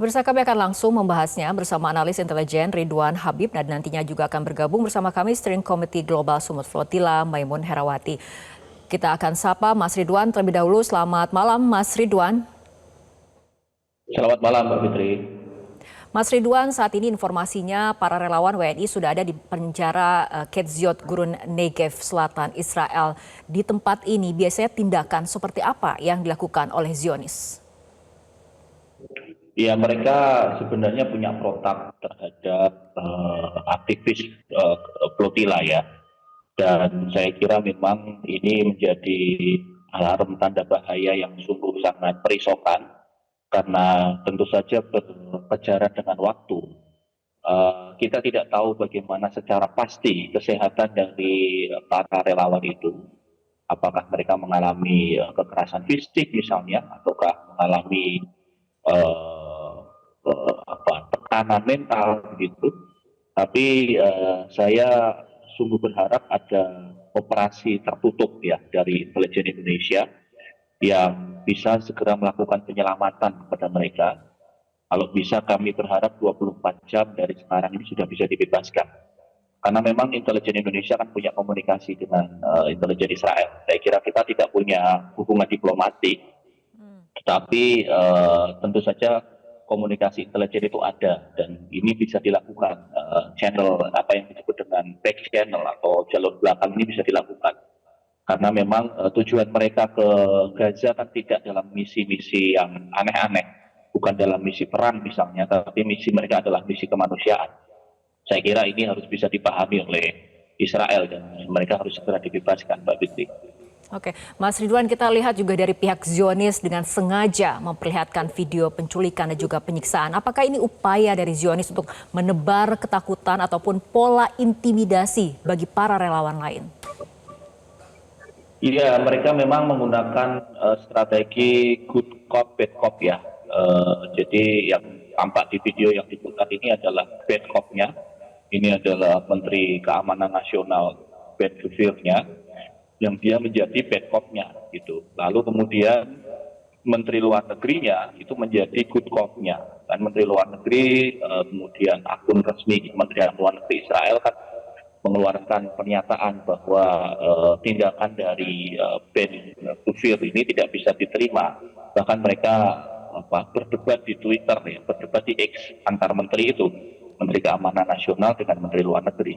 Pemirsa, kami akan langsung membahasnya bersama analis intelijen Ridwan Habib dan nantinya juga akan bergabung bersama kami Steering Committee Global Sumut Flotilla Maimun Herawati. Kita akan sapa Mas Ridwan terlebih dahulu. Selamat malam Mas Ridwan. Selamat malam Mbak Fitri. Mas Ridwan, saat ini informasinya para relawan WNI sudah ada di penjara Ketziot Gurun Negev Selatan Israel. Di tempat ini biasanya tindakan seperti apa yang dilakukan oleh Zionis? Ya, mereka sebenarnya punya protap terhadap aktivis Flotilla ya. Dan saya kira memang ini menjadi alarm tanda bahaya yang sungguh sangat merisaukan karena tentu saja berkejaran dengan waktu. Kita tidak tahu bagaimana secara pasti kesehatan dari para relawan itu. Apakah mereka mengalami kekerasan fisik misalnya, ataukah mengalami eh, tekanan mental begitu. Tapi saya sungguh berharap ada operasi tertutup ya dari intelijen Indonesia yang bisa segera melakukan penyelamatan kepada mereka. Kalau bisa kami berharap 24 jam dari sekarang ini sudah bisa dibebaskan. Karena memang intelijen Indonesia kan punya komunikasi dengan intelijen Israel. Saya kira kita tidak punya hubungan diplomatik, tetapi tentu saja komunikasi intelijen itu ada dan ini bisa dilakukan. Channel apa yang disebut dengan back channel atau jalur belakang ini bisa dilakukan. Karena memang tujuan mereka ke Gaza kan tidak dalam misi-misi yang aneh-aneh, bukan dalam misi perang misalnya, tapi misi mereka adalah misi kemanusiaan. Saya kira ini harus bisa dipahami oleh Israel dan mereka harus segera dibebaskan, Mbak Fitri. Oke, Mas Ridwan, kita lihat juga dari pihak Zionis dengan sengaja memperlihatkan video penculikan dan juga penyiksaan. Apakah ini upaya dari Zionis untuk menebar ketakutan ataupun pola intimidasi bagi para relawan lain? Iya, mereka memang menggunakan strategi good cop, bad cop ya. Jadi yang tampak di video yang diputar ini adalah bad cop-nya. Ini adalah Menteri Keamanan Nasional Ben Gvir-nya, yang dia menjadi bad cop-nya gitu. Lalu kemudian Menteri Luar Negerinya itu menjadi good cop-nya. Dan Menteri Luar Negeri kemudian akun resmi Kementerian Luar Negeri Israel kan mengeluarkan pernyataan bahwa tindakan dari Ben Gvir ini tidak bisa diterima. Bahkan mereka berdebat di Twitter ya, berdebat di X antar menteri itu, Menteri Keamanan Nasional dengan Menteri Luar Negeri.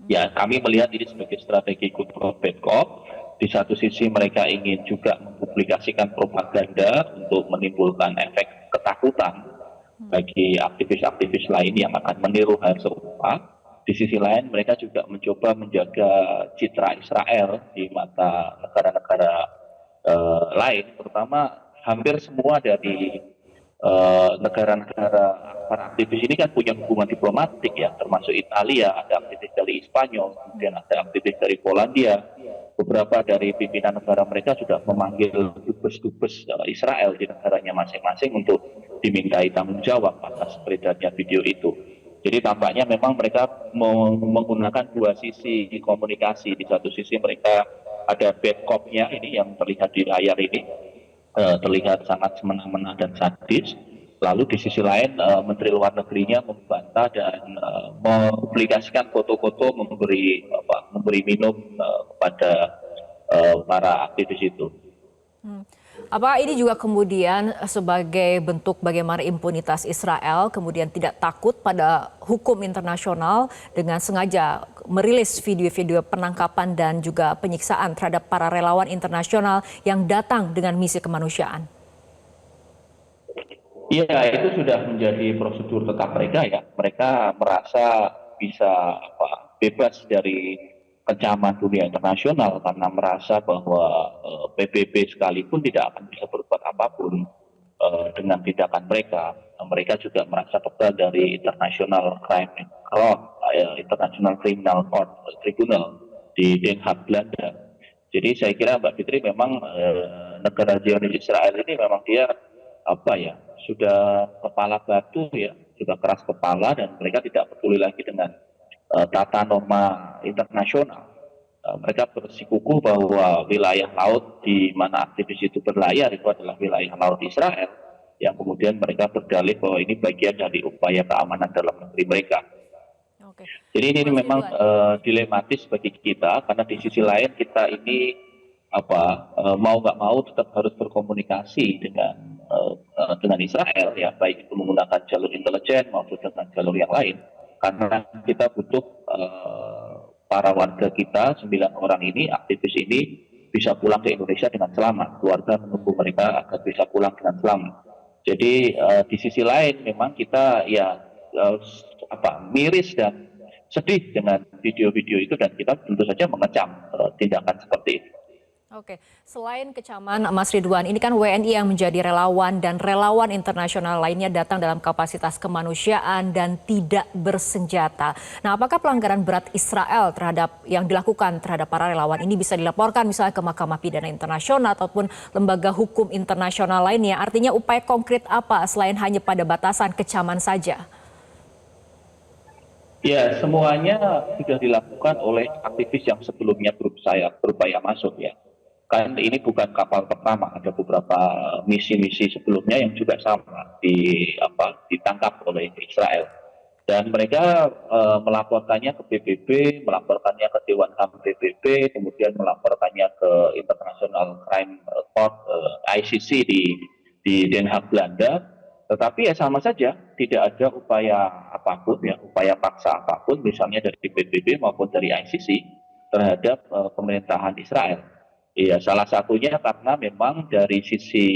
Ya, kami melihat ini sebagai strategi good cop, bad cop. Di satu sisi mereka ingin juga mempublikasikan propaganda untuk menimbulkan efek ketakutan bagi aktivis-aktivis lain yang akan meniru hal serupa. Di sisi lain mereka juga mencoba menjaga citra Israel di mata negara-negara lain, terutama hampir semua dari negara-negara para aktivis ini kan punya hubungan diplomatik ya, termasuk Italia, ada aktivis dari Spanyol, kemudian ada aktivis dari Polandia. Beberapa dari pimpinan negara mereka sudah memanggil dubes-dubes Israel di negaranya masing-masing untuk dimintai tanggung jawab atas beredarnya video itu. Jadi tampaknya memang mereka menggunakan dua sisi komunikasi. Di satu sisi mereka ada bad cop-nya ini yang terlihat di layar ini, terlihat sangat semena-mena dan sadis. Lalu di sisi lain Menteri Luar Negerinya membantah dan mempublikasikan foto-foto memberi minum kepada para aktivis itu. Apa ini juga kemudian sebagai bentuk bagaimana impunitas Israel kemudian tidak takut pada hukum internasional dengan sengaja merilis video-video penangkapan dan juga penyiksaan terhadap para relawan internasional yang datang dengan misi kemanusiaan? Iya, itu sudah menjadi prosedur tetap mereka ya. Mereka merasa bisa bebas dari kecaman dunia internasional karena merasa bahwa PBB sekalipun tidak akan bisa berbuat apapun dengan tindakan mereka. Mereka juga merasa kebal dari International Crime Court, International Criminal Court Tribunal di Den Haag, Belanda. Jadi saya kira Mbak Fitri memang negara Zionis Israel ini memang dia sudah kepala batu ya, sudah keras kepala dan mereka tidak peduli lagi dengan tata norma internasional. Mereka bersikukuh bahwa wilayah laut di mana aktivis itu berlayar itu adalah wilayah laut Israel yang kemudian mereka berdalih bahwa ini bagian dari upaya keamanan dalam negeri mereka. Oke, Jadi ini Mas memang Ridwan. dilematis bagi kita karena di sisi lain kita ini mau nggak mau tetap harus berkomunikasi dengan Israel ya, baik itu menggunakan jalur intelijen maupun dengan jalur yang lain, karena kita butuh para warga kita 9 orang ini, aktivis ini bisa pulang ke Indonesia dengan selamat, keluarga menunggu mereka agar bisa pulang dengan selamat. Jadi di sisi lain memang kita ya miris dan sedih dengan video-video itu, dan kita tentu saja mengecam tindakan seperti itu. Oke, selain kecaman Mas Ridwan, ini kan WNI yang menjadi relawan dan relawan internasional lainnya datang dalam kapasitas kemanusiaan dan tidak bersenjata. Nah, apakah pelanggaran berat Israel terhadap yang dilakukan terhadap para relawan ini bisa dilaporkan misalnya ke Mahkamah Pidana Internasional ataupun lembaga hukum internasional lainnya? Artinya upaya konkret apa selain hanya pada batasan kecaman saja? Ya, semuanya sudah dilakukan oleh aktivis yang sebelumnya berupaya masuk ya. Kan ini bukan kapal pertama, ada beberapa misi-misi sebelumnya yang juga sama ditangkap oleh Israel, dan mereka melaporkannya ke PBB, melaporkannya ke Dewan HAM PBB, kemudian melaporkannya ke International Crime Court ICC di Den Haag Belanda. Tetapi ya sama saja, tidak ada upaya apapun ya, upaya paksa apapun misalnya dari PBB maupun dari ICC terhadap pemerintahan Israel. Iya, salah satunya karena memang dari sisi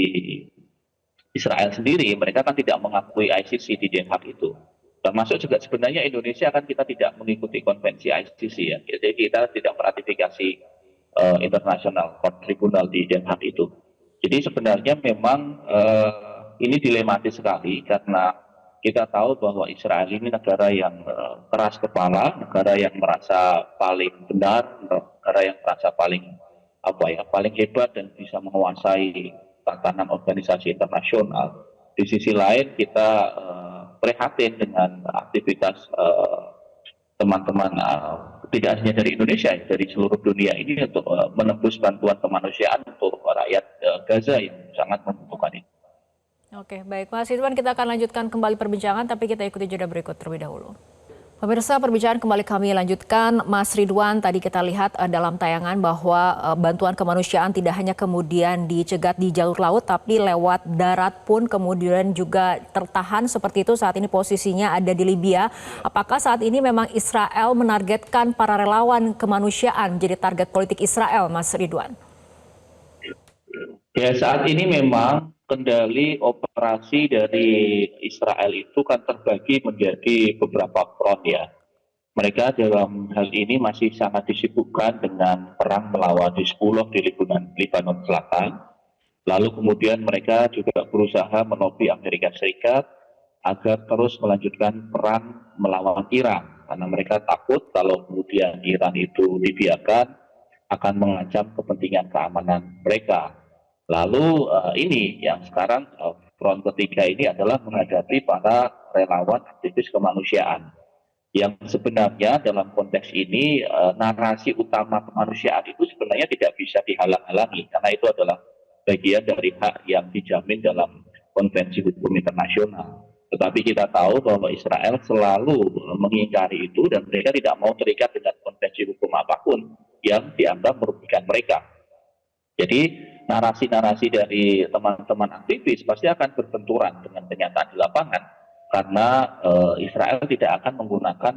Israel sendiri, mereka kan tidak mengakui ICC di Den Haag itu. Termasuk juga sebenarnya Indonesia kan kita tidak mengikuti konvensi ICC ya. Jadi kita tidak meratifikasi International Court Tribunal di Den Haag itu. Jadi sebenarnya memang ini dilematis sekali karena kita tahu bahwa Israel ini negara yang keras kepala, negara yang merasa paling benar, negara yang merasa paling hebat dan bisa menguasai tatanan organisasi internasional. Di sisi lain kita prihatin dengan aktivitas teman-teman tidak hanya dari Indonesia, dari seluruh dunia ini untuk menembus bantuan kemanusiaan untuk rakyat Gaza yang sangat membutuhkan ini. Oke, baik Mas Ridwan, kita akan lanjutkan kembali perbincangan, tapi kita ikuti jeda berikut terlebih dahulu. Pemirsa, perbincangan kembali kami lanjutkan. Mas Ridwan, tadi kita lihat dalam tayangan bahwa bantuan kemanusiaan tidak hanya kemudian dicegat di jalur laut, tapi lewat darat pun kemudian juga tertahan seperti itu. Saat ini posisinya ada di Libya. Apakah saat ini memang Israel menargetkan para relawan kemanusiaan menjadi target politik Israel, Mas Ridwan? Ya, saat ini memang kendali operasi dari Israel itu kan terbagi menjadi beberapa front ya. Mereka dalam hal ini masih sangat disibukkan dengan perang melawan Hizbullah di Lebanon Selatan. Lalu kemudian mereka juga berusaha melobi Amerika Serikat agar terus melanjutkan perang melawan Iran. Karena mereka takut kalau kemudian Iran itu dibiarkan akan mengancam kepentingan keamanan mereka. Lalu ini yang sekarang front ketiga ini adalah menghadapi para relawan aktivis kemanusiaan yang sebenarnya dalam konteks ini narasi utama kemanusiaan itu sebenarnya tidak bisa dihalang-halangi karena itu adalah bagian dari hak yang dijamin dalam konvensi hukum internasional. Tetapi kita tahu bahwa Israel selalu mengingkari itu dan mereka tidak mau terikat dengan konvensi hukum apapun yang dianggap merugikan mereka. Jadi narasi-narasi dari teman-teman aktivis pasti akan berbenturan dengan kenyataan di lapangan karena Israel tidak akan menggunakan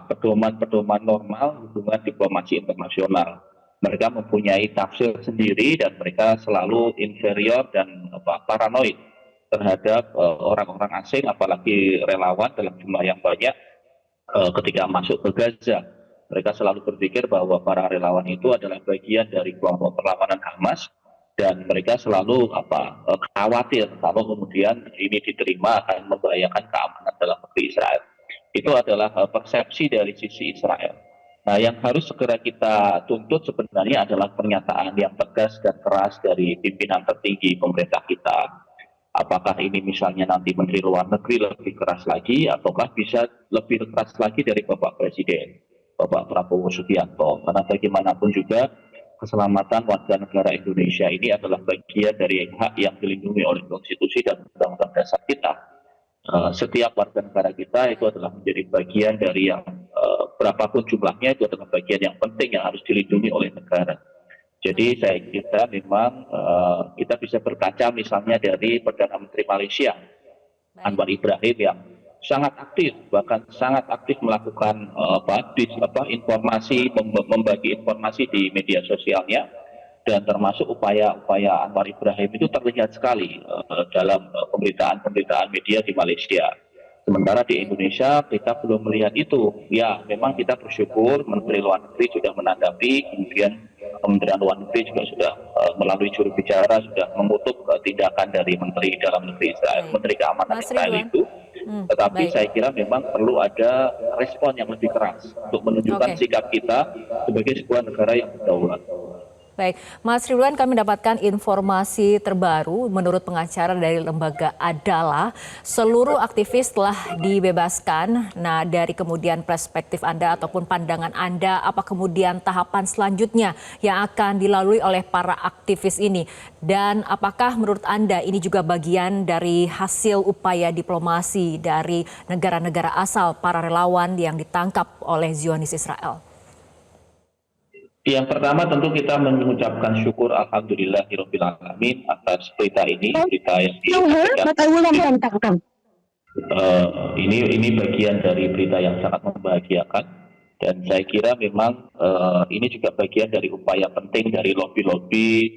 pedoman-pedoman normal hubungan diplomasi internasional. Mereka mempunyai tafsir sendiri dan mereka selalu inferior dan paranoid terhadap orang-orang asing, apalagi relawan dalam jumlah yang banyak ketika masuk ke Gaza. Mereka selalu berpikir bahwa para relawan itu adalah bagian dari kelompok perlawanan Hamas dan mereka selalu khawatir kalau kemudian ini diterima akan membahayakan keamanan dalam negeri Israel. Itu adalah persepsi dari sisi Israel. Nah, yang harus segera kita tuntut sebenarnya adalah pernyataan yang tegas dan keras dari pimpinan tertinggi pemerintah kita. Apakah ini misalnya nanti Menteri Luar Negeri lebih keras lagi, ataukah bisa lebih keras lagi dari Bapak Presiden, Bapak Prabowo Subianto. Karena bagaimanapun juga keselamatan warga negara Indonesia ini adalah bagian dari hak yang dilindungi oleh konstitusi dan undang-undang dasar kita. Setiap warga negara kita itu adalah menjadi bagian dari yang berapapun jumlahnya, itu adalah bagian yang penting yang harus dilindungi oleh negara. Jadi saya kira memang kita bisa berkaca misalnya dari Perdana Menteri Malaysia Anwar Ibrahim yang sangat aktif, bahkan sangat aktif melakukan informasi, membagi informasi di media sosialnya, dan termasuk upaya-upaya Anwar Ibrahim itu terlihat sekali dalam pemberitaan-pemberitaan media di Malaysia. Sementara di Indonesia kita belum melihat itu. Ya, memang kita bersyukur Menteri Luar Negeri sudah menanggapi, kemudian Kementerian Luar Negeri juga sudah melalui juru bicara sudah mengutuk tindakan dari Menteri Dalam Negeri Israel, Menteri Keamanan Israel itu. Tetapi saya kira memang perlu ada respon yang lebih keras untuk menunjukkan sikap kita sebagai sebuah negara yang berdaulat. Baik, Mas Ridwan, kami dapatkan informasi terbaru menurut pengacara dari lembaga Adalah, seluruh aktivis telah dibebaskan. Nah, dari kemudian perspektif Anda ataupun pandangan Anda, apa kemudian tahapan selanjutnya yang akan dilalui oleh para aktivis ini? Dan apakah menurut Anda ini juga bagian dari hasil upaya diplomasi dari negara-negara asal para relawan yang ditangkap oleh Zionis Israel? Yang pertama tentu kita mengucapkan syukur alhamdulillahirabbil alamin atas berita ini, berita yang disampaikan. Ini bagian dari berita yang sangat membahagiakan, dan saya kira memang ini juga bagian dari upaya penting dari lobby-lobby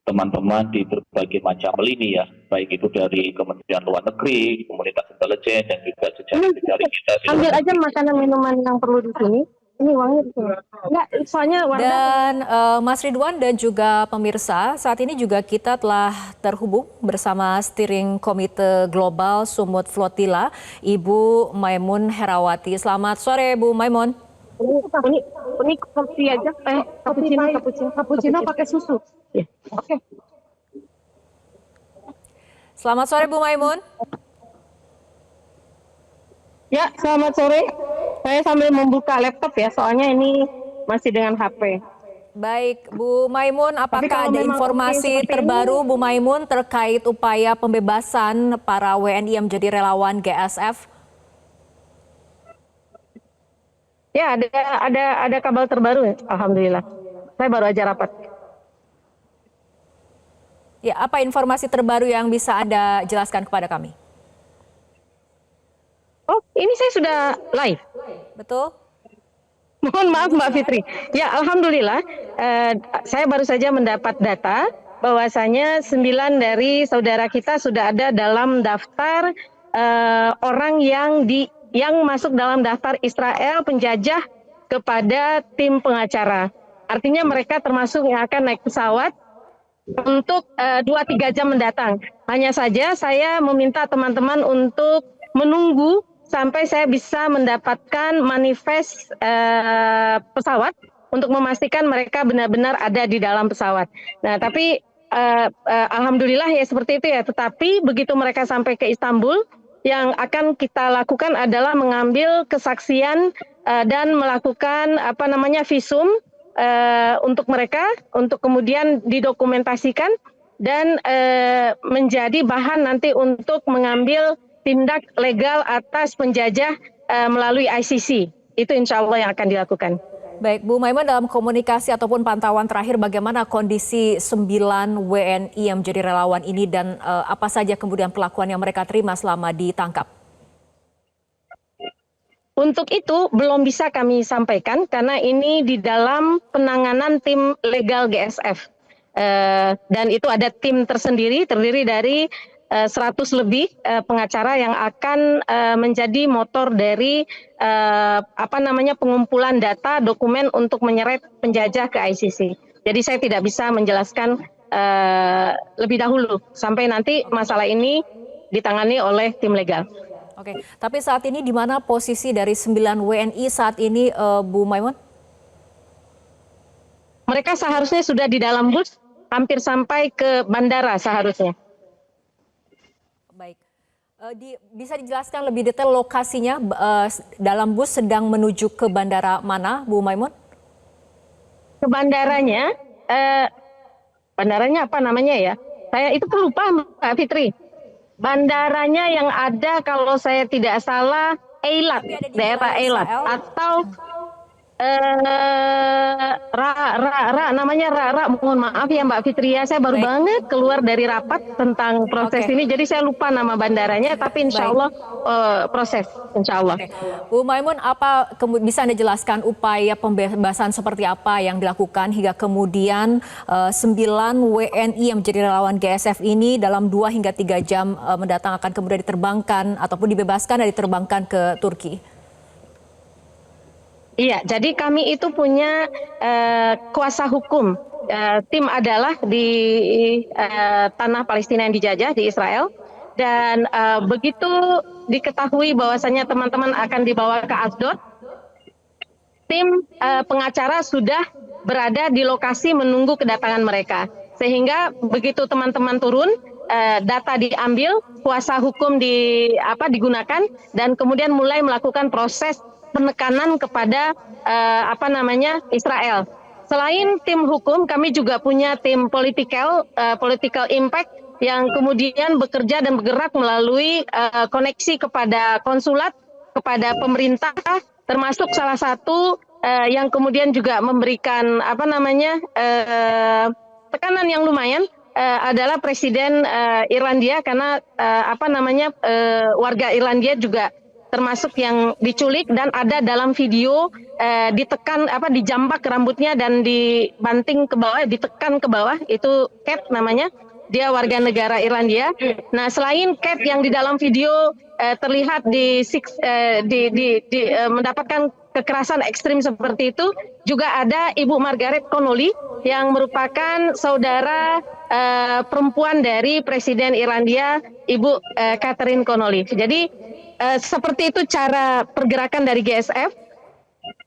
teman-teman di berbagai macam lini ya, baik itu dari Kementerian Luar Negeri, komunitas intelijen, dan juga jejaring kita. Ambil aja makanan minuman yang perlu di sini. Ini uangnya di sini. Enggak, soalnya uangnya. Dan Mas Ridwan dan juga pemirsa, saat ini juga kita telah terhubung bersama Steering Komite Global Sumut Flotilla, Ibu Maimun Herawati. Selamat sore, Bu Maimun. Ini kopi aja, cappuccino pakai susu. Ya. Oke. Selamat sore, Bu Maimun. Ya, selamat sore. Saya sambil membuka laptop ya, soalnya ini masih dengan HP. Baik, Bu Maimun, apakah ada informasi terbaru, Bu Maimun, terkait upaya pembebasan para WNI yang menjadi relawan GSF? Ya, ada kabar terbaru ya, alhamdulillah. Saya baru aja rapat. Ya, apa informasi terbaru yang bisa Anda jelaskan kepada kami? Oh, ini saya sudah live. Betul? Mohon maaf Mbak Fitri. Ya, alhamdulillah saya baru saja mendapat data bahwasanya 9 dari saudara kita sudah ada dalam daftar orang yang masuk dalam daftar Israel penjajah kepada tim pengacara. Artinya mereka termasuk yang akan naik pesawat untuk 2-3 jam mendatang. Hanya saja saya meminta teman-teman untuk menunggu sampai saya bisa mendapatkan manifest pesawat untuk memastikan mereka benar-benar ada di dalam pesawat. Nah, tapi alhamdulillah ya seperti itu ya. Tetapi begitu mereka sampai ke Istanbul, yang akan kita lakukan adalah mengambil kesaksian dan melakukan visum untuk mereka, untuk kemudian didokumentasikan dan menjadi bahan nanti untuk mengambil tindak legal atas penjajah melalui ICC. Itu insya Allah yang akan dilakukan. Baik, Bu Maimun, dalam komunikasi ataupun pantauan terakhir bagaimana kondisi 9 WNI yang menjadi relawan ini dan apa saja kemudian perlakuan yang mereka terima selama ditangkap? Untuk itu belum bisa kami sampaikan karena ini di dalam penanganan tim legal GSF. Dan itu ada tim tersendiri terdiri dari 100 lebih pengacara yang akan menjadi motor dari pengumpulan data dokumen untuk menyeret penjajah ke ICC. Jadi saya tidak bisa menjelaskan lebih dahulu sampai nanti masalah ini ditangani oleh tim legal. Oke, tapi saat ini di mana posisi dari 9 WNI saat ini, Bu Maimun? Mereka seharusnya sudah di dalam bus, hampir sampai ke bandara seharusnya. Baik, bisa dijelaskan lebih detail lokasinya dalam bus sedang menuju ke bandara mana, Bu Maimun? Ke bandaranya eh, bandaranya apa namanya ya? Saya itu lupa Mbak Fitri. Bandaranya yang ada kalau saya tidak salah Eilat, Tapi ada di daerah wilayah Eilat Israel. atau namanya mohon maaf ya Mbak Fitri ya, saya baru Baik. banget keluar dari rapat tentang proses Oke. ini, jadi saya lupa nama bandaranya, tapi insya Baik. Allah proses, insya Allah. Oke. Bu Maimun, apa bisa Anda jelaskan upaya pembebasan seperti apa yang dilakukan hingga kemudian 9 WNI yang menjadi relawan GSF ini dalam 2 hingga 3 jam mendatang akan kemudian diterbangkan ataupun dibebaskan dan diterbangkan ke Turki? Iya, jadi kami itu punya kuasa hukum. Tim adalah di tanah Palestina yang dijajah di Israel. Dan begitu diketahui bahwasannya teman-teman akan dibawa ke Asdod, tim pengacara sudah berada di lokasi menunggu kedatangan mereka. Sehingga begitu teman-teman turun, data diambil, kuasa hukum digunakan, dan kemudian mulai melakukan proses penekanan kepada Israel. Selain tim hukum, kami juga punya tim political impact yang kemudian bekerja dan bergerak melalui koneksi kepada konsulat, kepada pemerintah, termasuk salah satu yang kemudian juga memberikan tekanan yang lumayan adalah Presiden Irlandia, karena warga Irlandia juga termasuk yang diculik dan ada dalam video ditekan dijambak rambutnya dan dibanting ke bawah, ditekan ke bawah, itu Cat namanya, dia warga negara Irlandia. Nah, selain Cat yang di dalam video terlihat mendapatkan kekerasan ekstrim seperti itu, juga ada Ibu Margaret Connolly yang merupakan saudara perempuan dari Presiden Irlandia, Ibu Catherine Connolly. Jadi seperti itu cara pergerakan dari GSF.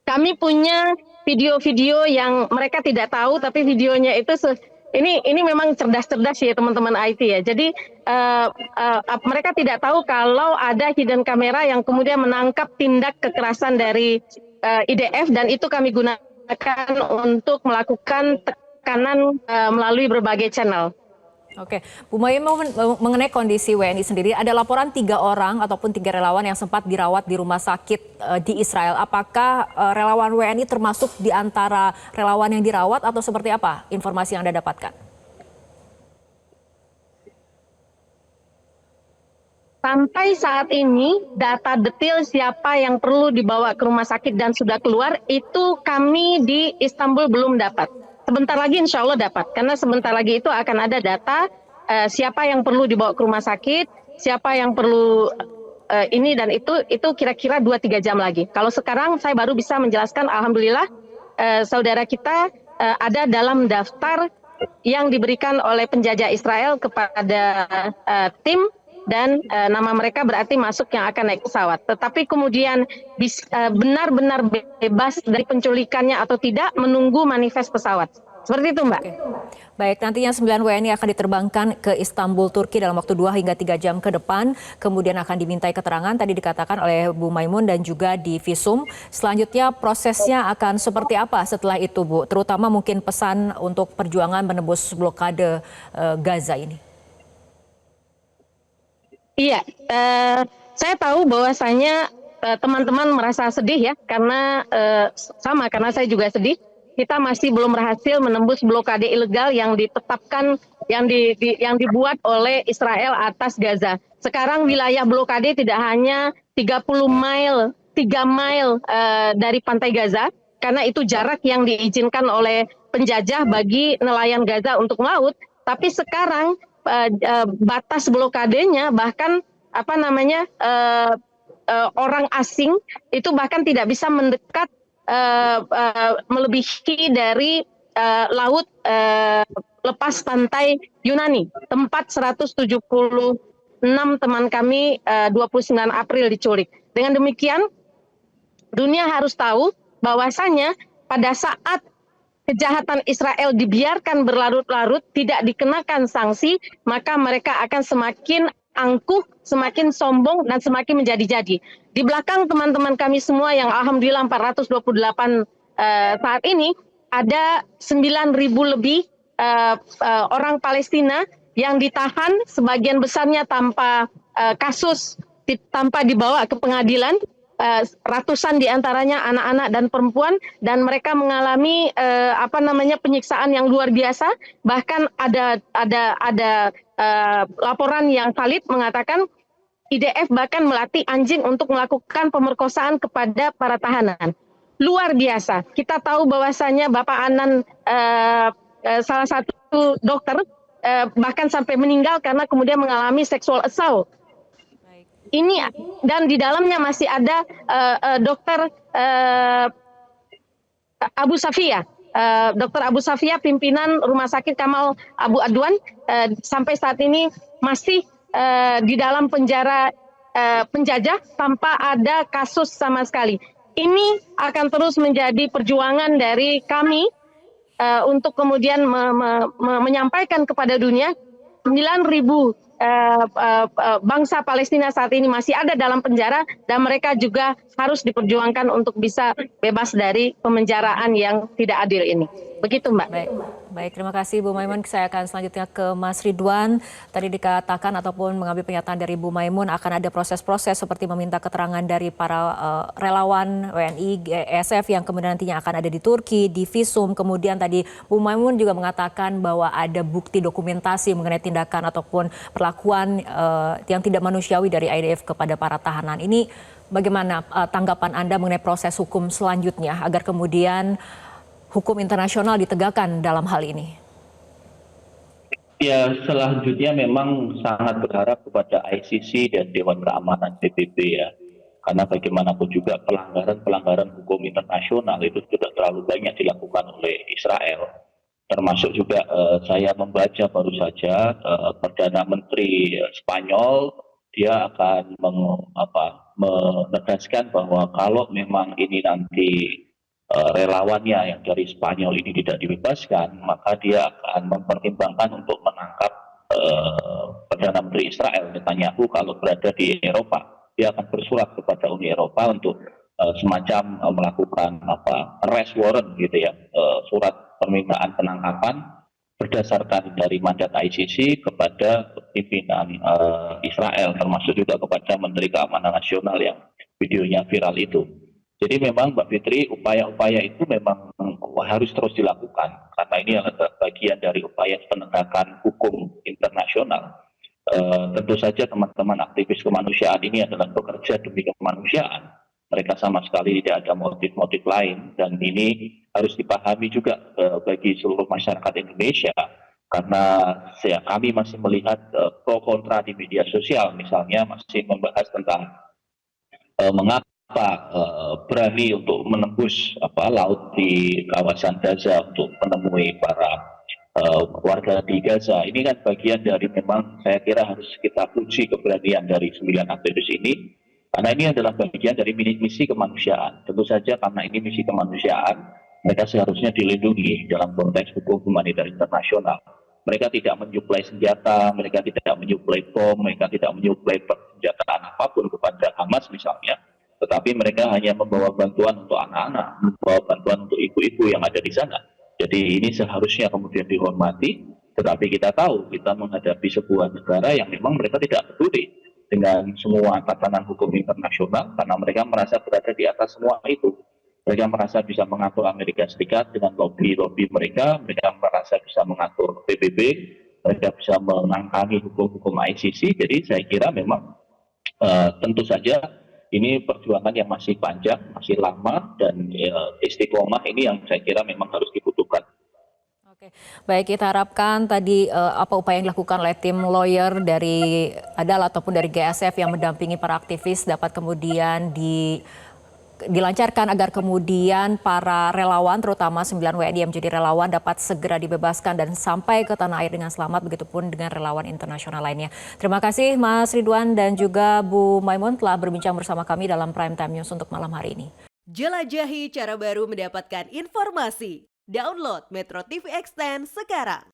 Kami punya video-video yang mereka tidak tahu, tapi videonya itu ini memang cerdas-cerdas ya teman-teman IT ya. Jadi mereka tidak tahu kalau ada hidden camera yang kemudian menangkap tindak kekerasan dari IDF, dan itu kami gunakan untuk melakukan tekanan melalui berbagai channel. Oke, Bu Maimun, mengenai kondisi WNI sendiri, ada laporan 3 orang ataupun 3 relawan yang sempat dirawat di rumah sakit di Israel. Apakah relawan WNI termasuk di antara relawan yang dirawat atau seperti apa informasi yang Anda dapatkan? Sampai saat ini data detail siapa yang perlu dibawa ke rumah sakit dan sudah keluar itu kami di Istanbul belum dapat. Sebentar lagi insya Allah dapat, karena sebentar lagi itu akan ada data siapa yang perlu dibawa ke rumah sakit, siapa yang perlu ini dan itu kira-kira 2-3 jam lagi. Kalau sekarang saya baru bisa menjelaskan, alhamdulillah saudara kita ada dalam daftar yang diberikan oleh penjajah Israel kepada tim, dan nama mereka berarti masuk yang akan naik pesawat. Tetapi kemudian benar-benar bebas dari penculikannya atau tidak, menunggu manifest pesawat. Seperti itu, Mbak. Oke. Baik, nantinya 9 WNI akan diterbangkan ke Istanbul, Turki dalam waktu 2 hingga 3 jam ke depan. Kemudian akan dimintai keterangan, tadi dikatakan oleh Bu Maimun, dan juga di visum. Selanjutnya prosesnya akan seperti apa setelah itu, Bu? Terutama mungkin pesan untuk perjuangan menembus blokade Gaza ini. Iya, saya tahu bahwasanya teman-teman merasa sedih ya, karena karena saya juga sedih. Kita masih belum berhasil menembus blokade ilegal yang ditetapkan, yang dibuat oleh Israel atas Gaza. Sekarang wilayah blokade tidak hanya 3 mile dari pantai Gaza, karena itu jarak yang diizinkan oleh penjajah bagi nelayan Gaza untuk melaut. Tapi sekarang batas blokadenya bahkan orang asing itu bahkan tidak bisa mendekat melebihi dari laut lepas pantai Yunani, tempat 176 teman kami 29 April diculik. Dengan demikian dunia harus tahu bahwasanya pada saat kejahatan Israel dibiarkan berlarut-larut, tidak dikenakan sanksi, maka mereka akan semakin angkuh, semakin sombong, dan semakin menjadi-jadi. Di belakang teman-teman kami semua yang alhamdulillah 428 saat ini, ada 9.000 lebih orang Palestina yang ditahan, sebagian besarnya tanpa kasus, tanpa dibawa ke pengadilan. Ratusan diantaranya anak-anak dan perempuan, dan mereka mengalami penyiksaan yang luar biasa. Bahkan ada laporan yang valid mengatakan IDF bahkan melatih anjing untuk melakukan pemerkosaan kepada para tahanan. Luar biasa. Kita tahu bahwasanya Bapak Anan salah satu dokter bahkan sampai meninggal karena kemudian mengalami sexual assault. Ini dan di dalamnya masih ada dokter Abu Safia, dokter Abu Safia, pimpinan Rumah Sakit Kamal Abu Adwan, sampai saat ini masih di dalam penjara penjajah tanpa ada kasus sama sekali. Ini akan terus menjadi perjuangan dari kami untuk kemudian menyampaikan kepada dunia 9.000 bangsa Palestina saat ini masih ada dalam penjara, dan mereka juga harus diperjuangkan untuk bisa bebas dari pemenjaraan yang tidak adil ini. Begitu, Mbak. Baik, terima kasih Bu Maimun. Saya akan selanjutnya ke Mas Ridwan. Tadi dikatakan ataupun mengambil pernyataan dari Bu Maimun akan ada proses-proses seperti meminta keterangan dari para relawan WNI, GSF yang kemudian nantinya akan ada di Turki, di visum. Kemudian tadi Bu Maimun juga mengatakan bahwa ada bukti dokumentasi mengenai tindakan ataupun perlakuan yang tidak manusiawi dari IDF kepada para tahanan. Ini bagaimana tanggapan Anda mengenai proses hukum selanjutnya agar kemudian hukum internasional ditegakkan dalam hal ini? Ya, selanjutnya memang sangat berharap kepada ICC dan Dewan Keamanan PBB ya. Karena bagaimanapun juga pelanggaran hukum internasional itu sudah terlalu banyak dilakukan oleh Israel. Termasuk juga saya membaca baru saja Perdana Menteri Spanyol, dia akan menegaskan bahwa kalau memang ini nanti relawannya yang dari Spanyol ini tidak dibebaskan, maka dia akan mempertimbangkan untuk menangkap Perdana Menteri Israel Netanyahu kalau berada di Eropa. Dia akan bersurat kepada Uni Eropa untuk semacam melakukan arrest warrant gitu ya, surat permintaan penangkapan berdasarkan dari mandat ICC kepada pimpinan Israel, termasuk juga kepada Menteri Keamanan Nasional yang videonya viral itu. Jadi memang Mbak Fitri, upaya-upaya itu memang harus terus dilakukan karena ini adalah bagian dari upaya penegakan hukum internasional. Tentu saja teman-teman aktivis kemanusiaan ini adalah bekerja demi kemanusiaan. Mereka sama sekali tidak ada motif-motif lain, dan ini harus dipahami juga bagi seluruh masyarakat Indonesia karena kami masih melihat pro kontra di media sosial, misalnya masih membahas tentang mengapa berani untuk menembus laut di kawasan Gaza untuk menemui para warga di Gaza. Ini kan bagian dari, memang saya kira harus kita puji keberanian dari 9 aktivis ini, karena ini adalah bagian dari misi kemanusiaan. Tentu saja karena ini misi kemanusiaan, mereka seharusnya dilindungi dalam konteks hukum humanitar internasional. Mereka tidak menyuplai senjata, mereka tidak menyuplai bom, mereka tidak menyuplai persenjataan apapun kepada Hamas misalnya, tetapi mereka hanya membawa bantuan untuk anak-anak, membawa bantuan untuk ibu-ibu yang ada di sana. Jadi ini seharusnya kemudian dihormati, tetapi kita tahu kita menghadapi sebuah negara yang memang mereka tidak peduli dengan semua tatanan hukum internasional karena mereka merasa berada di atas semua itu. Mereka merasa bisa mengatur Amerika Serikat dengan lobby-lobby mereka merasa bisa mengatur PBB, mereka bisa mengangkangi hukum-hukum ICC. Jadi saya kira memang tentu saja ini perjuangan yang masih panjang, masih lama, dan istiqomah ini yang saya kira memang harus dibutuhkan. Oke, baik, kita harapkan tadi apa upaya yang dilakukan oleh tim lawyer dari ADAL ataupun dari GSF yang mendampingi para aktivis dapat kemudian dilancarkan agar kemudian para relawan, terutama 9 WNI yang menjadi relawan, dapat segera dibebaskan dan sampai ke tanah air dengan selamat, begitupun dengan relawan internasional lainnya. Terima kasih Mas Ridwan dan juga Bu Maimun telah berbincang bersama kami dalam Prime Time News untuk malam hari ini. Jelajahi cara baru mendapatkan informasi. Download Metro TV Extend sekarang.